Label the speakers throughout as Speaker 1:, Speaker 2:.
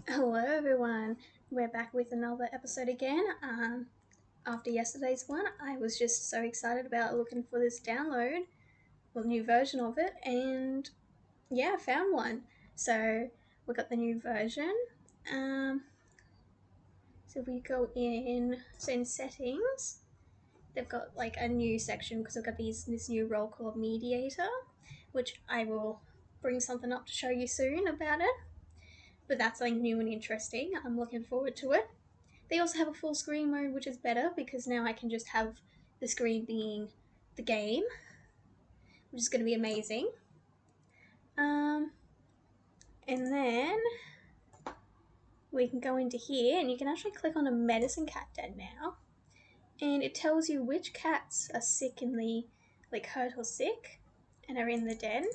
Speaker 1: Hello, everyone. We're back with another episode again. After yesterday's one, I was just so excited about looking for this download, well, new version of it, and yeah, I found one. So we got the new version. Um, so we go in, so in settings, they've got like a new section because they've got this new role called mediator, which I will bring something up to show you soon about it. But that's something new and interesting. I'm looking forward to it. They also have a full screen mode, which is better because now I can just have the screen being the game, which is going to be amazing. Um, and then we can go into here, and you can actually click on a medicine cat den now, and it tells you which cats are sick in the like hurt or sick, and are in the den,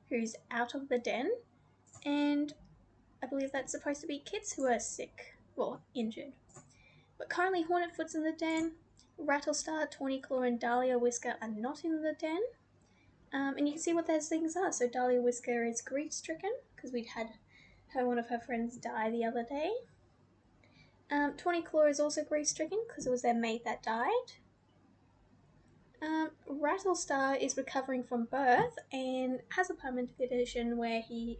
Speaker 1: who's out of the den, and I believe that's supposed to be kids who are sick, well, injured. But currently, Hornetfoot's in the den. Rattlestar, Tawny and Dahlia Whisker are not in the den. And you can see what those things are. So Dahlia Whisker is grief-stricken because we'd had one of her friends die the other day. Tawny is also grief-stricken because it was their mate that died. Rattlestar is recovering from birth and has a permanent condition where he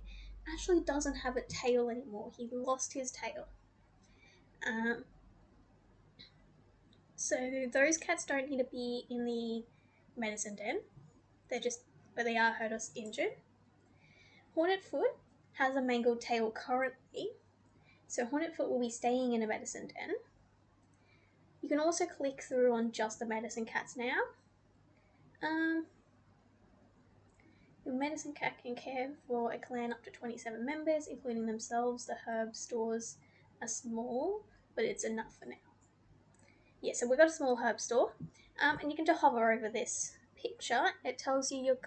Speaker 1: actually doesn't have a tail anymore. He lost his tail. Um, so those cats don't need to be in the medicine den. But they are hurt or injured. Hornetfoot has a mangled tail currently, so Hornetfoot will be staying in a medicine den. You can also click through on just the medicine cats now. Your medicine cat can care for a clan up to 27 members, including themselves. The herb stores are small, but it's enough for now. Yeah, so we've got a small herb store, and you can just hover over this picture. It tells you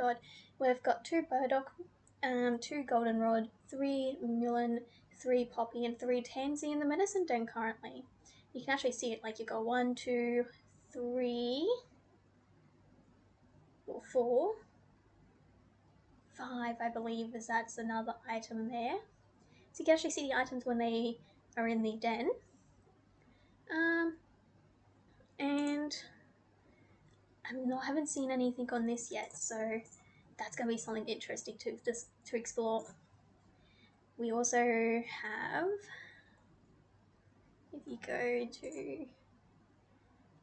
Speaker 1: we've got 2 burdock, 2 goldenrod, 3 mullein, 3 poppy, and 3 tansy in the medicine den currently. You can actually see it like you got 1, 2, 3, or 4, 5, I believe, is that's another item there. So you can actually see the items when they are in the den. And I haven't seen anything on this yet, so that's going to be something interesting to explore. We also have, if you go to,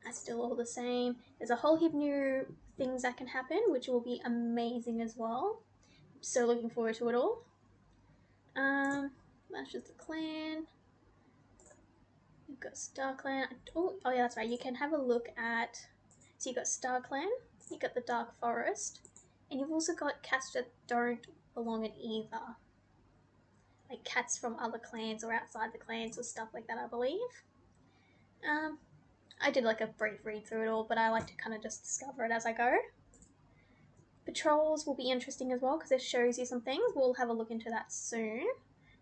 Speaker 1: that's still all the same. There's a whole heap new things that can happen, which will be amazing as well. So looking forward to it all. That's just the clan. You've got Starclan. Oh yeah, that's right. You can have a look at. So you've got Starclan. You've got the Dark Forest, and you've also got cats that don't belong in either. Like cats from other clans or outside the clans or stuff like that, I believe. I did like a brief read through it all, but I like to kind of just discover it as I go. Patrols will be interesting as well because it shows you some things. We'll have a look into that soon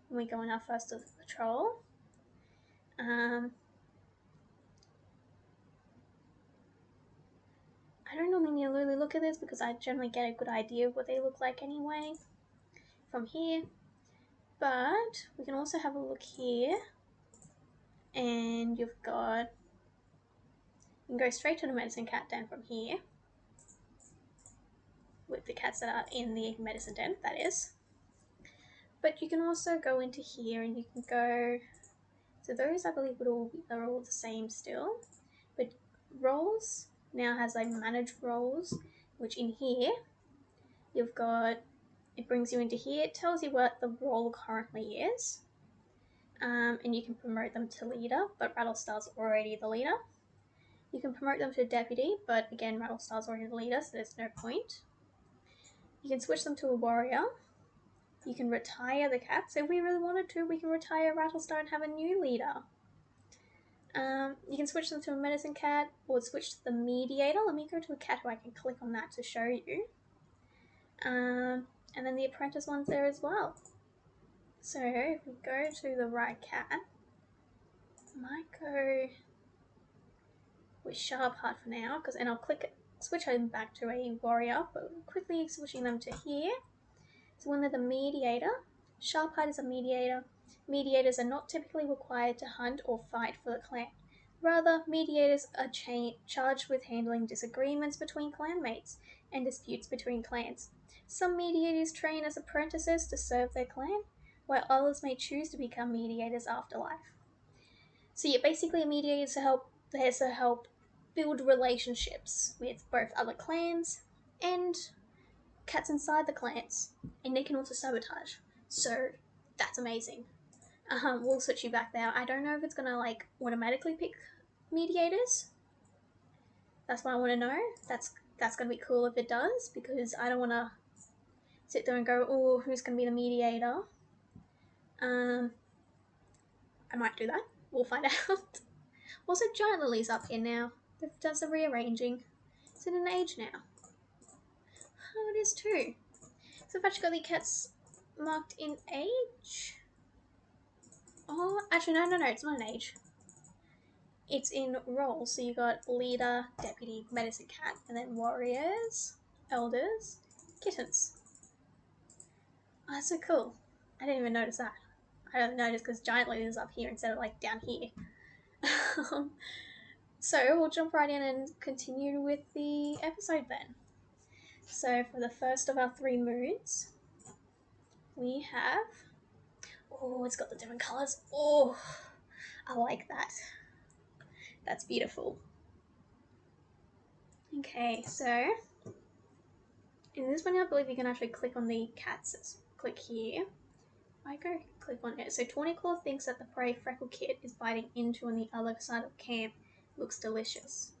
Speaker 1: when we go on our first patrol. I don't normally really look at this because I generally get a good idea of what they look like anyway from here. But we can also have a look here, and you can go straight to the medicine cat den from here with the cats that are in the medicine den, that is. But you can also go into here and you can go, so those I believe are all the same still, but roles now has like manage roles, which in here it brings you into here. It tells you what the role currently is, and you can promote them to leader, but Rattlestar's already the leader. You can promote them to deputy, but again, Rattlestar's already the leader, so there's no point. You can switch them to a warrior. You can retire the cat, so if we really wanted to, we can retire Rattlestar and have a new leader. You can switch them to a medicine cat or switch to the mediator. Let me go to a cat who I can click on that to show you. And then the apprentice one's there as well. So if we go to the right cat, I might go with Sharp Heart for now, and I'll switch them back to a warrior, but quickly switching them to here. So when they're the mediator, Sharp Heart is a mediator. mediators are not typically required to hunt or fight for the clan. Rather, mediators are charged with handling disagreements between clanmates and disputes between clans. Some mediators train as apprentices to serve their clan, while others may choose to become mediators after life. So yeah, basically a mediator is to help there to help build relationships with both other clans and cats inside the clans, and they can also sabotage. So that's amazing. We'll switch you back there. I don't know if it's gonna like automatically pick mediators. That's what I want to know. That's gonna be cool if it does, because I don't want to sit there and go, oh, who's gonna be the mediator? Um, I might do that. We'll find out. Also, Giant Lily's up here now. They've done some rearranging. It's in an age now. Oh, it is too. So I've actually got the cats marked in age. Oh, actually, no, it's not an age. It's in role. So you got leader, deputy, medicine cat, and then warriors, elders, kittens. Oh, that's so cool. I didn't even notice that. I only noticed because Giant Lily's up here instead of like down here. So we'll jump right in and continue with the episode then. So for the first of our 3 moons, we have. Oh, it's got the different colours. Oh, I like that. That's beautiful. Okay, so in this one, I believe you can actually click on the cats. Click here. I go click on it. So Tawnyclaw thinks that the prey Freckle Kit is biting into on the other side of camp looks delicious.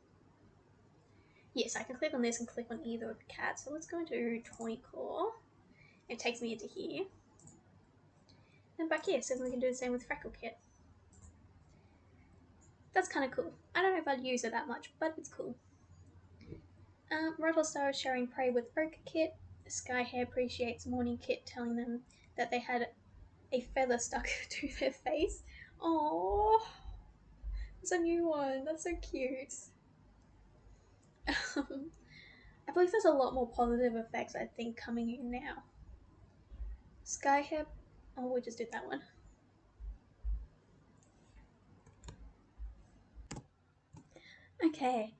Speaker 1: Yes, I can click on this and click on either of the cats. So let's go into Tawnyclaw. It takes me into here. And back here, so we can do the same with Freckle Kit. That's kind of cool. I don't know if I'd use it that much, but it's cool. Rattlestar is sharing prey with Ochre Kit. Skyhair appreciates Morning Kit telling them that they had a feather stuck to their face. Oh, it's a new one. That's so cute. I believe there's a lot more positive effects, I think, coming in now. Skyhair. Oh, we just did that one. Okay.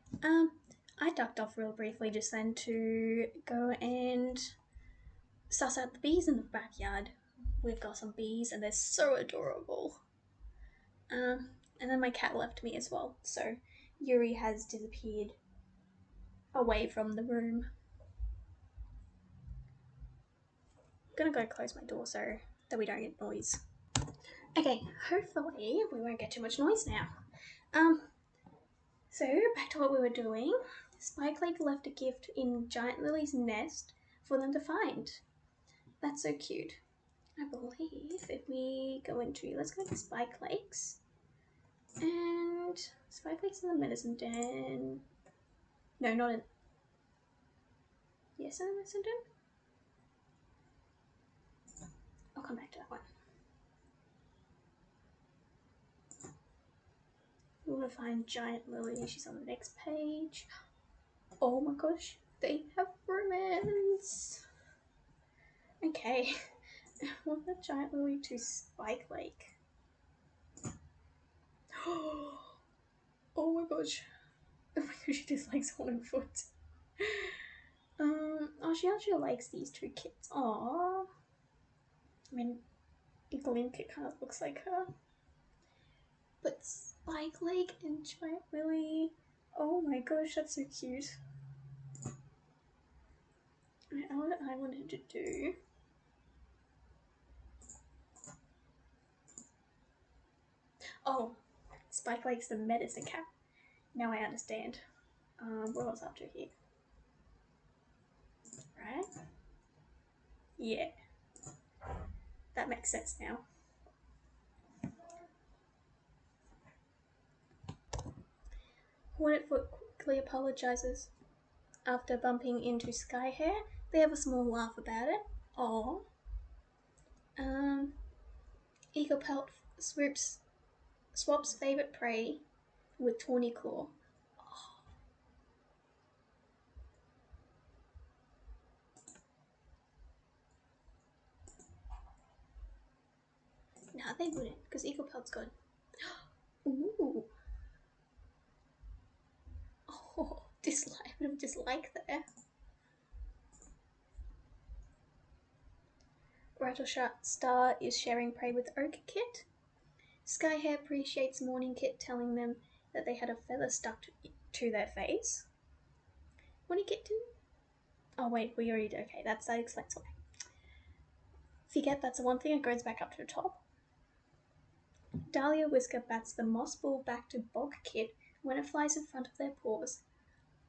Speaker 1: I ducked off real briefly just then to go and suss out the bees in the backyard. We've got some bees and they're so adorable. And then my cat left me as well, so Yuri has disappeared away from the room. I'm gonna go close my door so that we don't get noise. Okay, hopefully we won't get too much noise now. So back to what we were doing. Spike Lake left a gift in Giant Lily's nest for them to find. That's so cute. I believe if we go into, let's go to Spike Lakes. And Spike Lakes in the medicine den. No, not in. Yes, in the medicine den? I'll come back to that one. We want to find Giant Lily. She's on the next page. Oh my gosh, they have romance. Okay, I want the Giant Lily to Spike Lake. Oh my gosh. Oh my gosh, she just likes holding foot. Oh, she actually likes these 2 kids. Aww. I mean, Glink, it kind of looks like her. But Spike Lake and Giant Lily. Oh my gosh, that's so cute. What I wanted to do. Oh, Spike Lake's the medicine cat. Now I understand. What was up to here? Right? Yeah. That makes sense now. Hornetfoot quickly apologizes. After bumping into Skyhair, they have a small laugh about it. Aww. Eaglepelt swaps favorite prey with Tawnyclaw. No, they wouldn't, because Eagle Pelt's good. Ooh. Oh, dislike, bit of dislike there. Rattlestar is sharing prey with Oak Kit. Skyhair appreciates Morning Kit telling them that they had a feather stuck to their face. Morning Kit didn't? Oh wait, we already did. Okay, that explains why. Forget that's the one thing, it goes back up to the top. Dahlia Whisker bats the moss ball back to Bog Kit when it flies in front of their paws.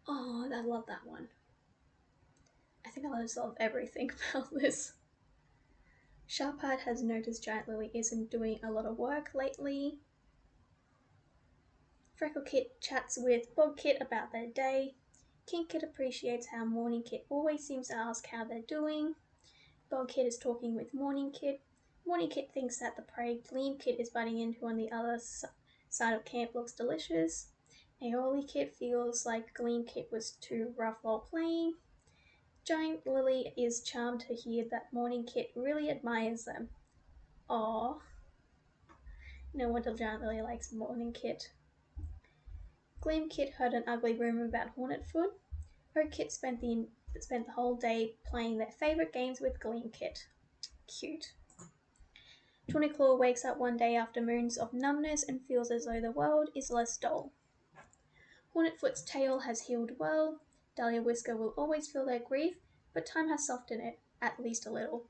Speaker 1: Oh, I love that one. I think I just love everything about this. Sharpheart has noticed Giant Lily isn't doing a lot of work lately. Freckle Kit chats with Bog Kit about their day. King Kit appreciates how Morning Kit always seems to ask how they're doing. Bog Kit is talking with Morning Kit. Morning Kit thinks that the prey Gleam Kit is biting into on the other side of camp looks delicious. Aioli Kit feels like Gleam Kit was too rough while playing. Giant Lily is charmed to hear that Morning Kit really admires them. Aww. No wonder Giant Lily likes Morning Kit. Gleam Kit heard an ugly rumour about Hornetfoot. Oak Kit spent the whole day playing their favourite games with Gleam Kit. Cute. Tawnyclaw wakes up one day after moons of numbness and feels as though the world is less dull. Hornetfoot's tail has healed well. Dahlia Whisker will always feel their grief, but time has softened it, at least a little.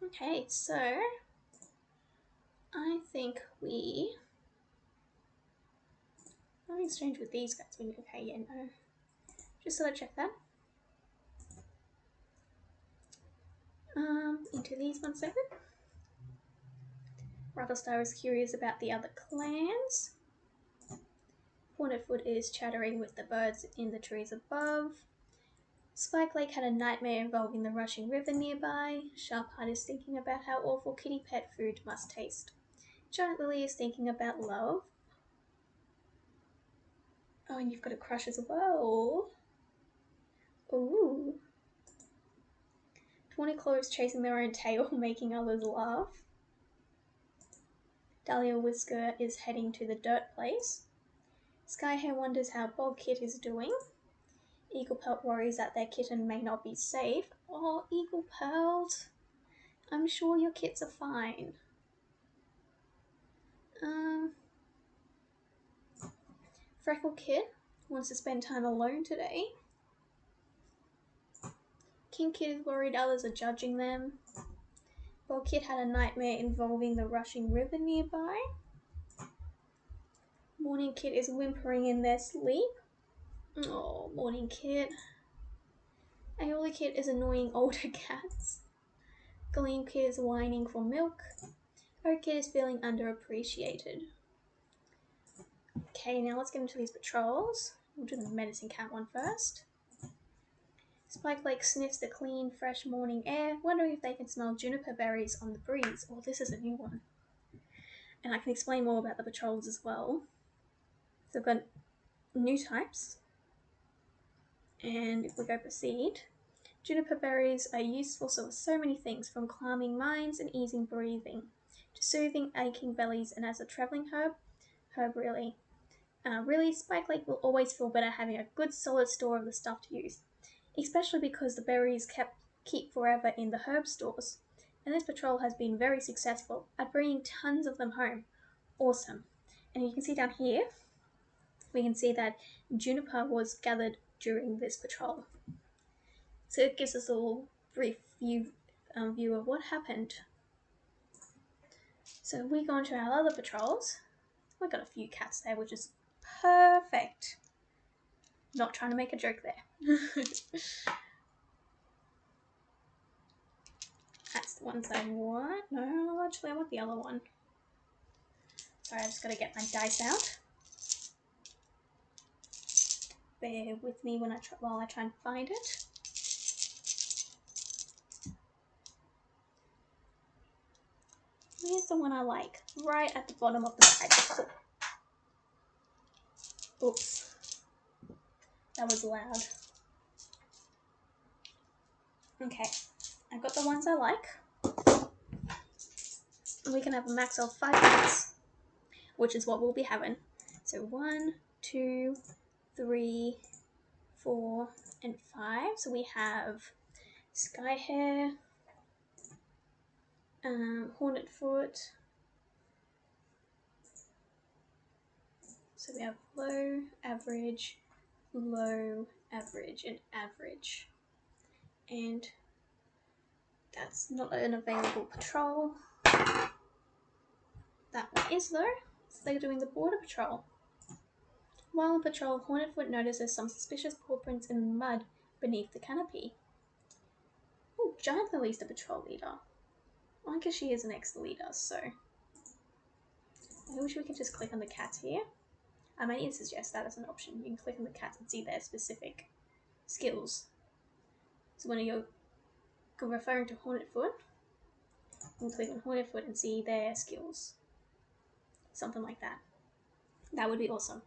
Speaker 1: Okay, so I think nothing strange with these guys. Okay, yeah, no. Just thought I'd check that. Into these 1 second. Rattlestar is curious about the other clans. Hornetfoot is chattering with the birds in the trees above. Spike Lake had a nightmare involving the rushing river nearby. Sharpheart is thinking about how awful kitty pet food must taste. Giant Lily is thinking about love. Oh, and you've got a crush as well. Ooh. Tawnyclaw is chasing their own tail, making others laugh. Dahlia Whisker is heading to the dirt place. Skyhair wonders how Bog Kit is doing. Eagle Pelt worries that their kitten may not be safe. Oh, Eagle Pelt, I'm sure your kits are fine. Freckle Kit wants to spend time alone today. King Kit is worried others are judging them. Bog Kit had a nightmare involving the rushing river nearby. Morning Kit is whimpering in their sleep. Oh, Morning Kit. Aioli Kit is annoying older cats. Gleam Kit is whining for milk. Oak Kit is feeling underappreciated. Okay, now let's get into these patrols. We'll do the medicine cat one first. Spike Lake sniffs the clean, fresh morning air, wondering if they can smell juniper berries on the breeze. Oh, this is a new one. And I can explain more about the patrols as well. So we've got new types. And if we go proceed, juniper berries are useful for so many things, from calming minds and easing breathing, to soothing aching bellies, and as a travelling herb really. Spike Lake will always feel better having a good solid store of the stuff to use, especially because the berries keep forever in the herb stores. And this patrol has been very successful at bringing tons of them home. Awesome. And you can see down here, we can see that juniper was gathered during this patrol. So it gives us a little brief view of what happened. So we go on to our other patrols. We've got a few cats there, which is perfect. Not trying to make a joke there. That's the ones I want. No, actually I want the other one. Sorry, I just got to get my dice out. Bear with me while I try and find it. Here's the one I like, right at the bottom of the bag. Oops. That was loud. Okay, I've got the ones I like. we can have a max of 5 minutes, which is what we'll be having. So 1, 2, 3, 4, and 5. So we have Sky Hair, Hornet Foot. So we have low, average, low, average, and average. And that's not an available patrol. That one is though, so they're doing the border patrol. While on patrol, Hornetfoot notices some suspicious paw prints in the mud beneath the canopy. Oh, Giant Lily's the patrol leader. I guess she is an ex-leader, so I wish we could just click on the cats here. I might need to suggest that as an option. You can click on the cats and see their specific skills. So when you're referring to Hornetfoot, you can click on Hornetfoot and see their skills. Something like that. That would be awesome.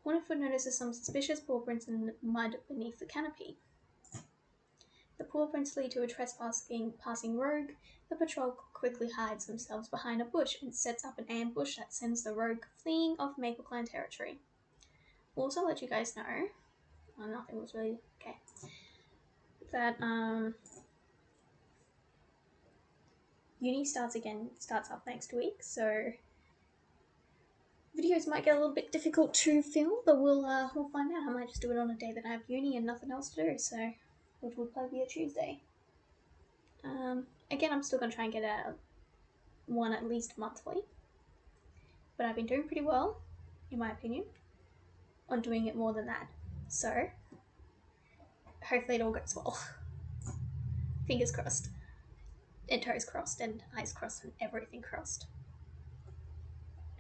Speaker 1: Hornetfoot notices some suspicious paw prints in the mud beneath the canopy. The paw prints lead to a passing rogue. The patrol quickly hides themselves behind a bush and sets up an ambush that sends the rogue fleeing off Maple Clan territory. We'll also let you guys know, nothing was really okay, that uni starts up next week, so videos might get a little bit difficult to film, but we'll find out. I might just do it on a day that I have uni and nothing else to do, so which will probably be a Tuesday. Again, I'm still going to try and get one at least monthly, but I've been doing pretty well, in my opinion, on doing it more than that. So hopefully it all goes well. Fingers crossed, and toes crossed, and eyes crossed, and everything crossed.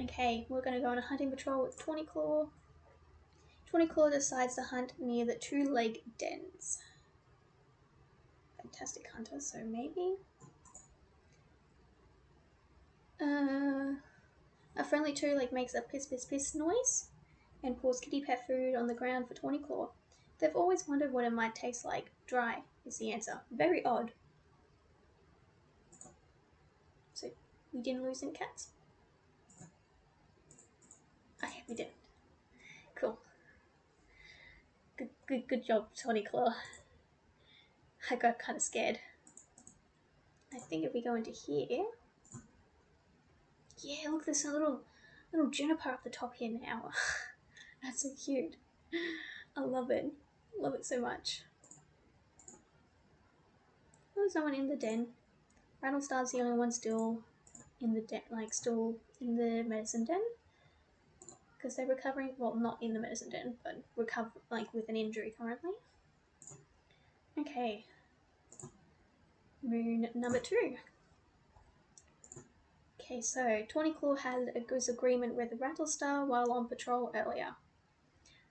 Speaker 1: Okay, we're going to go on a hunting patrol with 20 Claw. 20 Claw decides to hunt near the two-leg dens. Fantastic hunter, so maybe a friendly two-leg makes a piss piss piss noise and pours kitty pet food on the ground for 20 Claw. They've always wondered what it might taste like. Dry is the answer. Very odd. So we didn't lose any cats? Okay, we didn't. Cool. Good job, 20 Claw. I got kind of scared. I think if we go into here, yeah, look, there's a little juniper up the top here now. That's so cute. I love it. Love it so much. There's no one in the den. Rattlestar's the only one still in the den, still in the medicine den. Because they're recovering, well, not in the medicine den, but with an injury currently. Okay. Moon number 2. Okay, so 20 Claw had a good agreement with Rattlestar while on patrol earlier.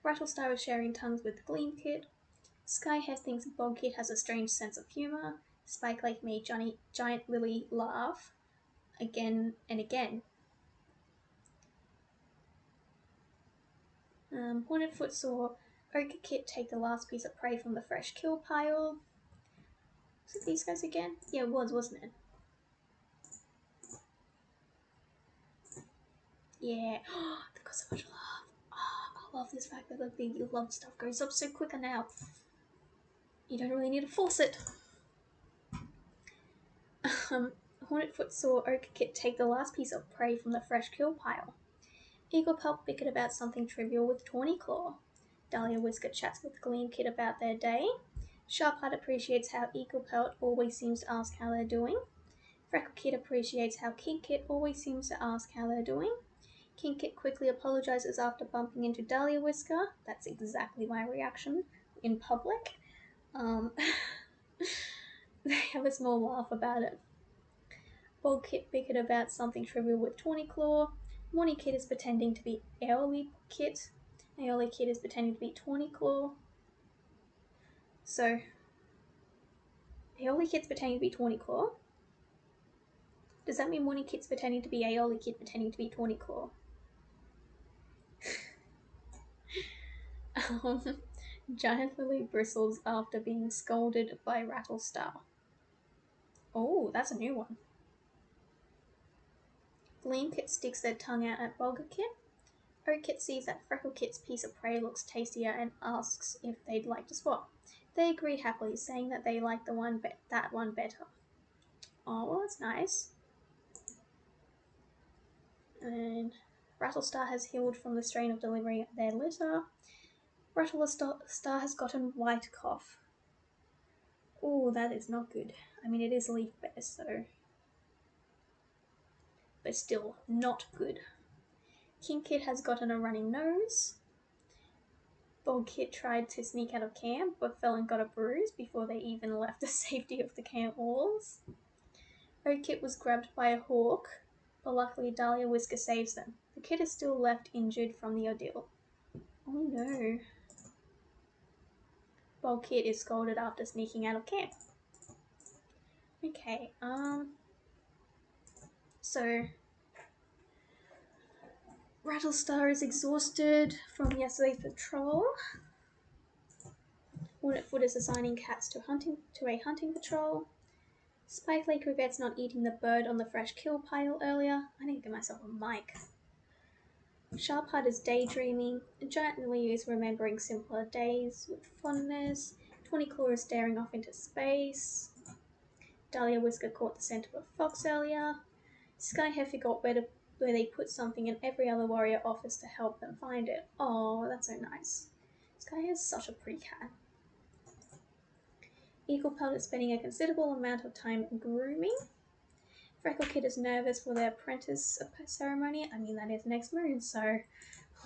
Speaker 1: Rattlestar is sharing tongues with Gleam Kit. Skyhead thinks Bog Kit has a strange sense of humour. Spike Lake made Giant Lily laugh again and again. Hornetfoot saw Oak Kit take the last piece of prey from the fresh kill pile. Was it these guys again? Yeah, it was, wasn't it? Yeah. They've got so much love. I love this fact that the love stuff goes up so quicker now. You don't really need to force it. Hornetfoot saw Oak Kit take the last piece of prey from the fresh kill pile. Eagle Pelt bickered about something trivial with Tawny Claw. Dahlia Whisker chats with Gleam Kit about their day. Sharpheart appreciates how Eagle Pelt always seems to ask how they're doing. Freckle Kit appreciates how King Kit always seems to ask how they're doing. King Kit quickly apologizes after bumping into Dahlia Whisker. That's exactly my reaction in public. They have a small laugh about it. Bog Kit bickered about something trivial with Tawny Claw. Morning Kit is pretending to be Aeoli Kit. Aeoli Kit is pretending to be Tawny Claw. So, Aeoli Kit's pretending to be Tawny Claw. Does that mean Morning Kit's pretending to be Aeoli Kit pretending to be Tawny Claw? Giant Lily bristles after being scolded by Rattlestar. Oh, that's a new one. Gleam Kit sticks their tongue out at Bulger Kit. Oat Kit sees that Freckle Kit's piece of prey looks tastier and asks if they'd like to swap. They agree happily, saying that they like that one better. Oh, well, that's nice. And Rattlestar has healed from the strain of delivering their litter. Rattlestar has gotten white cough. Oh, that is not good. I mean, it is leaf bear, so... but still, not good. King Kit has gotten a running nose. Bog Kit tried to sneak out of camp, but fell and got a bruise before they even left the safety of the camp walls. Oat Kit was grabbed by a hawk, but luckily Dahlia Whisker saves them. The kid is still left injured from the ordeal. Oh no. Bog Kit is scolded after sneaking out of camp. Okay, so Rattlestar is exhausted from yesterday's patrol. Hornetfoot is assigning cats to a hunting patrol. Spike Lake regrets not eating the bird on the fresh kill pile earlier. I need to get myself a mic. Sharpheart is daydreaming. Giant Lily is remembering simpler days with fondness. 20 Claw is staring off into space. Dahlia Whisker caught the scent of a fox earlier. Skyhair forgot where they put something and every other warrior offers to help them find it. Oh, that's so nice. Skyhair's such a pretty cat. Eaglepelt is spending a considerable amount of time grooming. Freckle Kid is nervous for their apprentice ceremony. I mean, that is next moon, so...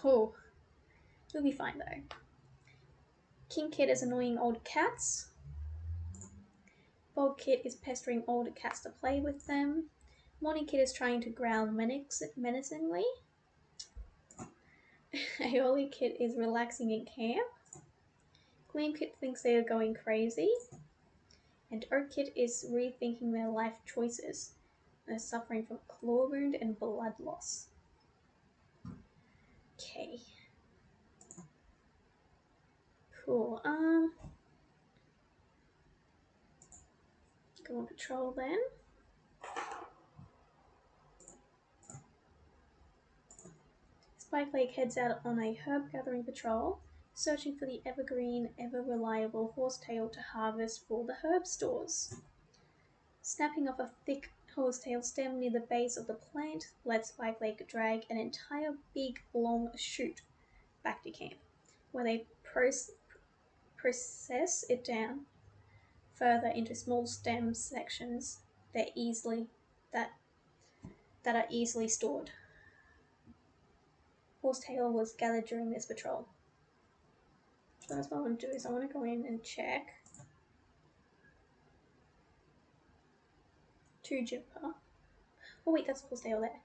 Speaker 1: oh, it'll be fine though. King Kid is annoying old cats. Bog Kid is pestering older cats to play with them. Morning Kid is trying to growl menacingly. Aeoli Kid is relaxing in camp. Gleam Kid thinks they are going crazy. And Oat Kid is rethinking their life choices. They're suffering from a claw wound and blood loss. Okay. Cool. Go on patrol then. Spike Lake heads out on a herb gathering patrol, searching for the evergreen, ever-reliable horsetail to harvest for the herb stores. Snapping off a thick horsetail stem near the base of the plant lets Spike Lake drag an entire big, long shoot back to camp, where they process it down further into small stem sections that are easily stored. Horsetail was gathered during this patrol. So that's what I want to do is I want to go in and check. 2 Juniper. Oh wait, that's horsetail there.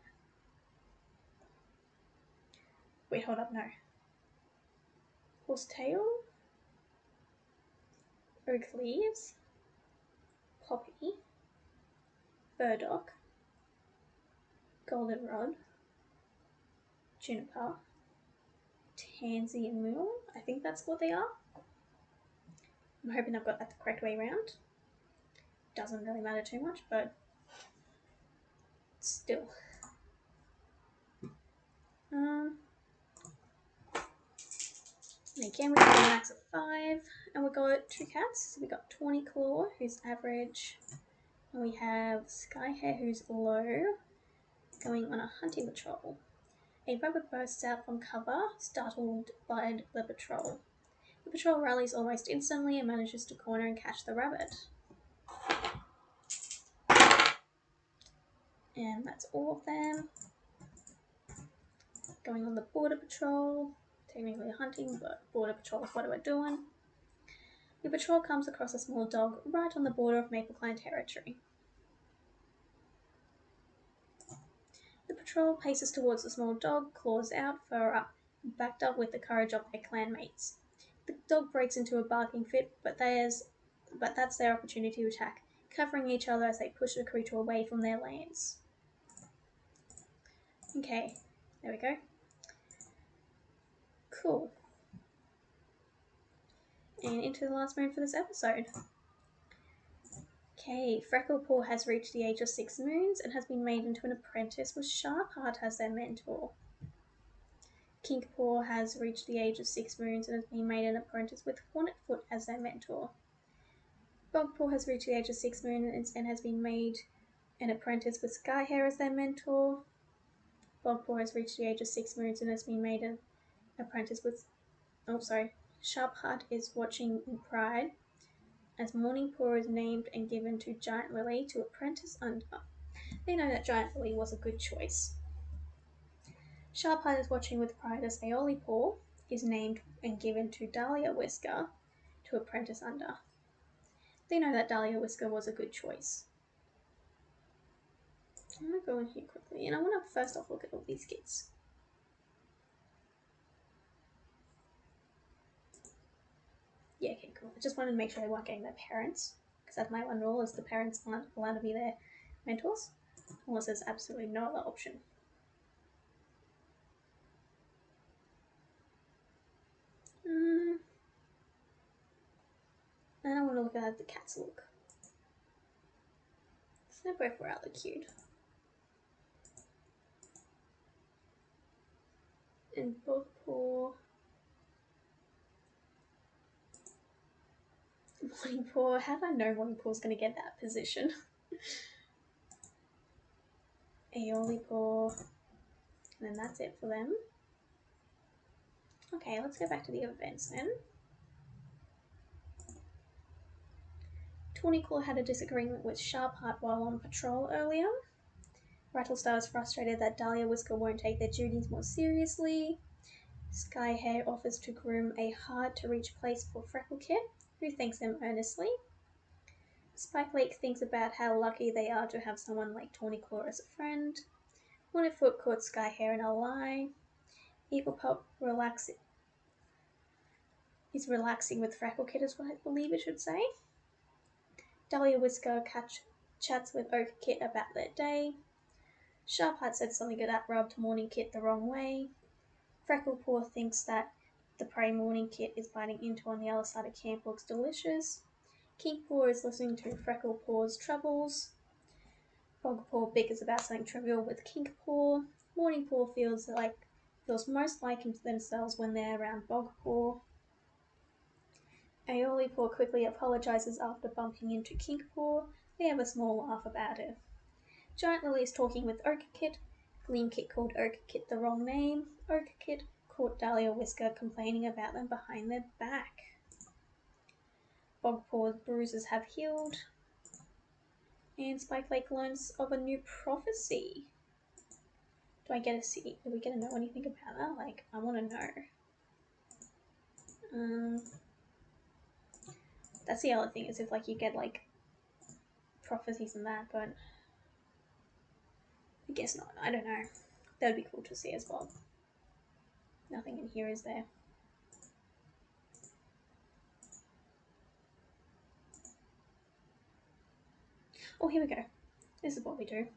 Speaker 1: Wait, hold up, no. Horsetail, oak leaves, poppy, burdock, goldenrod, juniper, tansy and moon. I think that's what they are. I'm hoping I've got that the correct way around. Doesn't really matter too much, but still. Again, we got a max of 5, and we got 2 cats. So we got Tawny Claw, who's average, and we have Skyhair, who's low, going on a hunting patrol. A rabbit bursts out from cover, startled by the patrol. The patrol rallies almost instantly and manages to corner and catch the rabbit. And that's all of them. Going on the border patrol. Technically hunting, but border patrol is what we're doing. The patrol comes across a small dog right on the border of Maple Clan territory. The patrol paces towards the small dog, claws out, fur up, backed up with the courage of their clanmates. The dog breaks into a barking fit, but that's their opportunity to attack, covering each other as they push the creature away from their lands. Okay, there we go. Cool. And into the last moon for this episode. Okay, Frecklepaw has reached the age of 6 moons and has been made into an apprentice with Sharpheart as their mentor. Kinkpaw has reached the age of 6 moons and has been made an apprentice with Hornetfoot as their mentor. Bogpaw has reached the age of 6 moons and has been made an apprentice with Skyhair as their mentor. Bogpaw has reached the age of 6 moons and has been made an apprentice with... Sharpheart is watching in pride as Morningpaw is named and given to Giant Lily to apprentice under. They know that Giant Lily was a good choice. Sharpheart is watching with pride as Aeolipaw is named and given to Dahlia Whisker to apprentice under. They know that Dahlia Whisker was a good choice. I'm going to go in here quickly and I want to first off look at all these kids. Yeah, okay, cool. I just wanted to make sure they weren't getting their parents, because that's my one rule, is the parents aren't allowed to be their mentors, unless there's absolutely no other option. And I want to look at how the cats look. So they're both rather cute. And Bogpaw, Morningpaw, how do I know Morningpaw's going to get that position? Aeolipaw, and then that's it for them. Okay, let's go back to the events then. Tawnyclaw had a disagreement with Sharpheart while on patrol earlier. Rattlestar is frustrated that Dahlia Whisker won't take their duties more seriously. Skyhair offers to groom a hard-to-reach place for Frecklekit, who thanks them earnestly. Spike thinks about how lucky they are to have someone like Tawnyclaw as a friend. Hornetfoot caught Skyhair in a lie. Eaglepup is relaxing with Frecklekit is what I believe it should say. Dahlia Whisker chats with Oakkit about their day. Sharpheart said something that rubbed Morningkit the wrong way. Frecklepaw thinks that the prey Morningkit is biting into on the other side of camp looks delicious. Kinkpaw is listening to Frecklepaw's troubles. Bogpaw bickers about something trivial with Kinkpaw. Morningpaw feels most like themselves when they're around Bogpaw. Aeolipaw quickly apologizes after bumping into Kinkpaw. They have a small laugh about it. Giant Lily is talking with Oakkit. Gleamkit called Oakkit the wrong name. Oakkit caught Dahlia Whisker complaining about them behind their back. Bogpaw's bruises have healed. And Spike learns of a new prophecy. Do we get to know anything about that? Like, I want to know. That's the other thing, is if you get prophecies and that, but I guess not. I don't know. That would be cool to see as well. Nothing in here is there. Oh, here we go. This is what we do.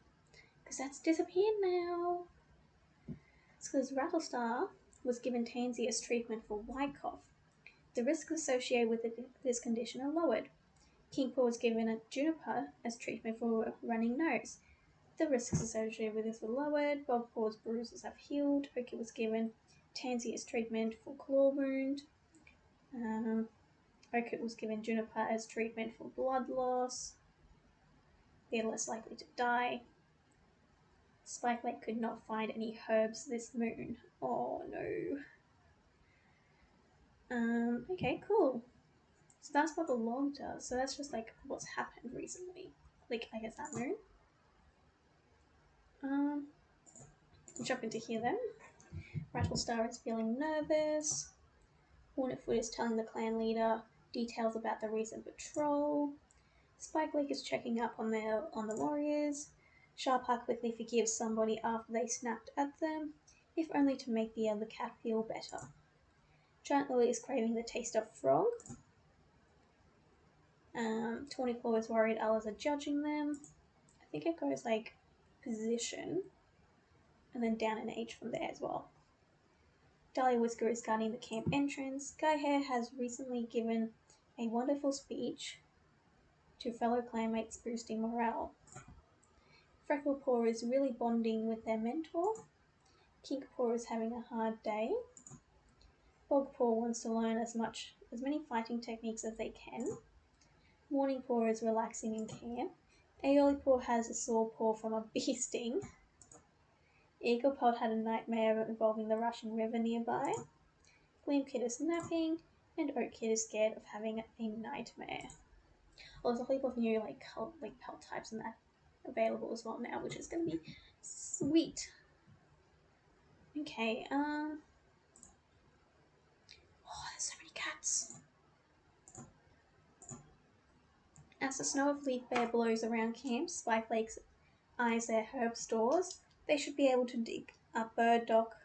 Speaker 1: Because that's disappeared now. It's because Rattlestar was given Tansy as treatment for white cough. The risks associated with this condition are lowered. Kinkpaw was given a Juniper as treatment for a running nose. The risks associated with this were lowered. Bogpaw's bruises have healed. Oakkit was given Tansy as treatment for claw wound. Oakkit was given Juniper as treatment for blood loss. They're less likely to die. Spike could not find any herbs this moon. Oh no. Okay, cool. So that's what the log does. So that's just what's happened recently. I guess that moon. Jump into here then. Rattlestar is feeling nervous. Hornetfoot is telling the clan leader details about the recent patrol. Spike is checking up on the warriors. Sharpheart quickly forgives somebody after they snapped at them, if only to make the other cat feel better. Giant Lily is craving the taste of frog. Tawnyclaw is worried others are judging them. I think it goes position and then down in age from there as well. Dahlia Whisker is guarding the camp entrance. Skyhair has recently given a wonderful speech. to fellow clanmates boosting morale. Frecklepaw is really bonding with their mentor. Kinkpaw is having a hard day. Bogpaw wants to learn as many fighting techniques as they can. Morningpaw is relaxing in camp. Aeolipaw has a sore paw from a bee sting. Eaglepod had a nightmare involving the rushing river nearby. Gleamkid is napping, and Oatkid is scared of having a nightmare. Well, there's a heap of new pelt types and that available as well now, which is going to be sweet. Okay, oh, there's so many cats. As the snow of Leaf Bear blows around camp, Spikeflake eyes their herb stores. They should be able to dig up burdock.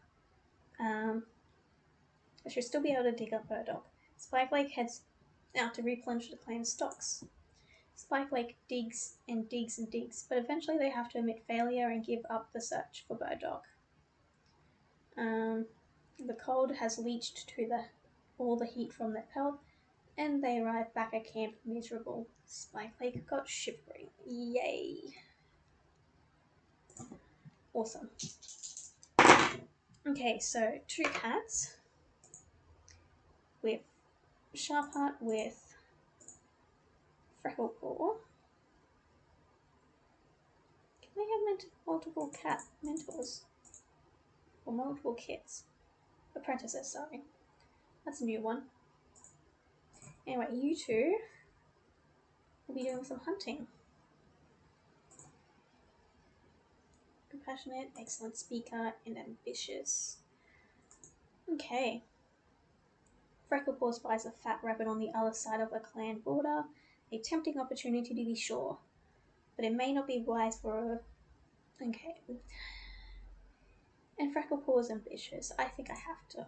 Speaker 1: They should still be able to dig up burdock. Spikeflake heads out to replenish the clan's stocks. Spikeflake digs and digs and digs, but eventually they have to admit failure and give up the search for burdock. The cold has leached to all the heat from their pelt, and they arrive back at camp miserable. Spikeflake got shivering. Yay! Awesome. Okay, so 2 cats with Sharpheart with Frecklepaw. Can they have multiple cat mentors? Or multiple kits? Apprentices, sorry. That's a new one. Anyway, you two will be doing some hunting. Compassionate, excellent speaker, and ambitious. Okay. Frecklepaw spies a fat rabbit on the other side of the clan border. A tempting opportunity to be sure. But it may not be wise for a... Okay. And Frecklepaw is ambitious. I think I have to.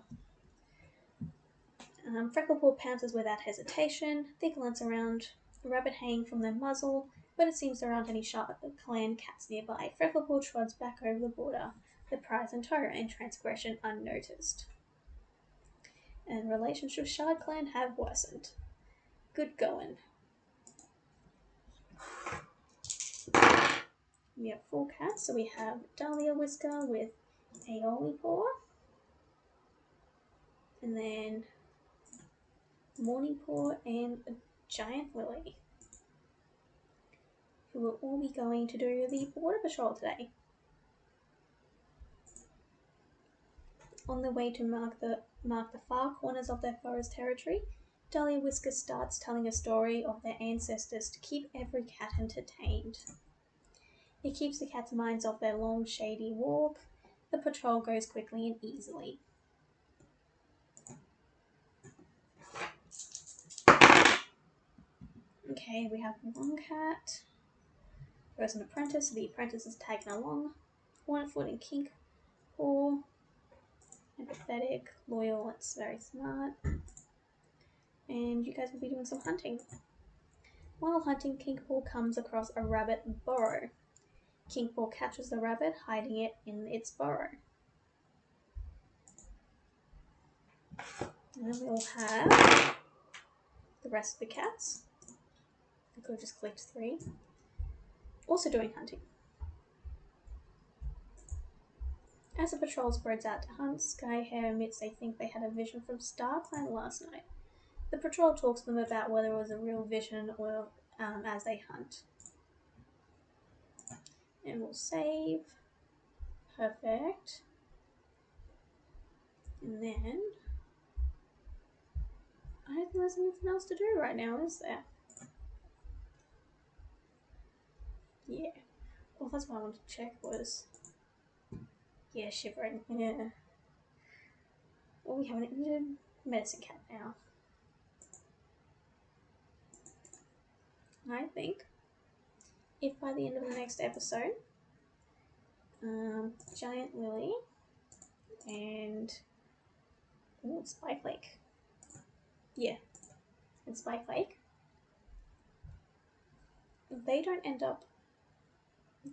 Speaker 1: Frecklepaw pounces without hesitation. They glance around, the rabbit hanging from their muzzle, but it seems there aren't any sharp clan cats nearby. Frecklepaw trots back over the border, the prize entire and transgression unnoticed. And relations with Shard Clan have worsened. Good going. We have 4 cats, so we have Dahlia Whisker with Aeolipaw, and then Morningpaw and a Giant Lily, who will all be going to do the border patrol today. On the way to mark the far corners of their forest territory, Dahlia Whisker starts telling a story of their ancestors to keep every cat entertained. It keeps the cats' minds off their long, shady walk. The patrol goes quickly and easily. Okay, we have 1 cat. There's an apprentice. The apprentice is tagging along. Wonderfoot and Kinkpaw. Empathetic, loyal, it's very smart. And you guys will be doing some hunting. While hunting, Kinkpaw comes across a rabbit burrow. Kinkpaw catches the rabbit, hiding it in its burrow. And then we'll have the rest of the cats. I could have just clicked 3. Also doing hunting. As the patrol spreads out to hunt, Skyhair admits they think they had a vision from Starclan last night. The patrol talks to them about whether it was a real vision or as they hunt. And we'll save. Perfect. And then I don't think there's anything else to do right now, is there? Yeah. Well, that's what I wanted to check was... Yeah, shivering. Yeah. Well, we have an injured medicine cat now. I think if by the end of the next episode, Giant Lily and Spikeflake. Yeah, and Spikeflake. If they don't end up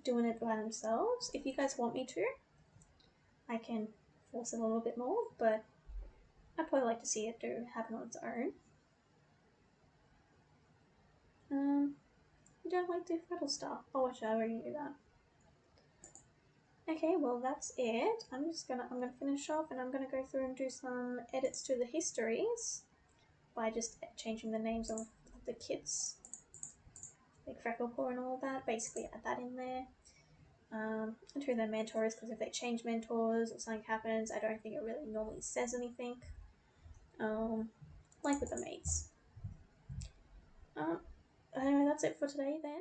Speaker 1: doing it by themselves, if you guys want me to, I can force it a little bit more, but I'd probably like to see it happen on its own. You don't like Diff Rattlestar? Oh, actually, I already knew that. Okay, well that's it. I'm gonna finish off and I'm gonna go through and do some edits to the histories by just changing the names of the kits, like Frecklepaw and all that. Basically, add that in there. And to their mentors, because if they change mentors or something happens, I don't think it really normally says anything. Like with the mates. Anyway, that's it for today then.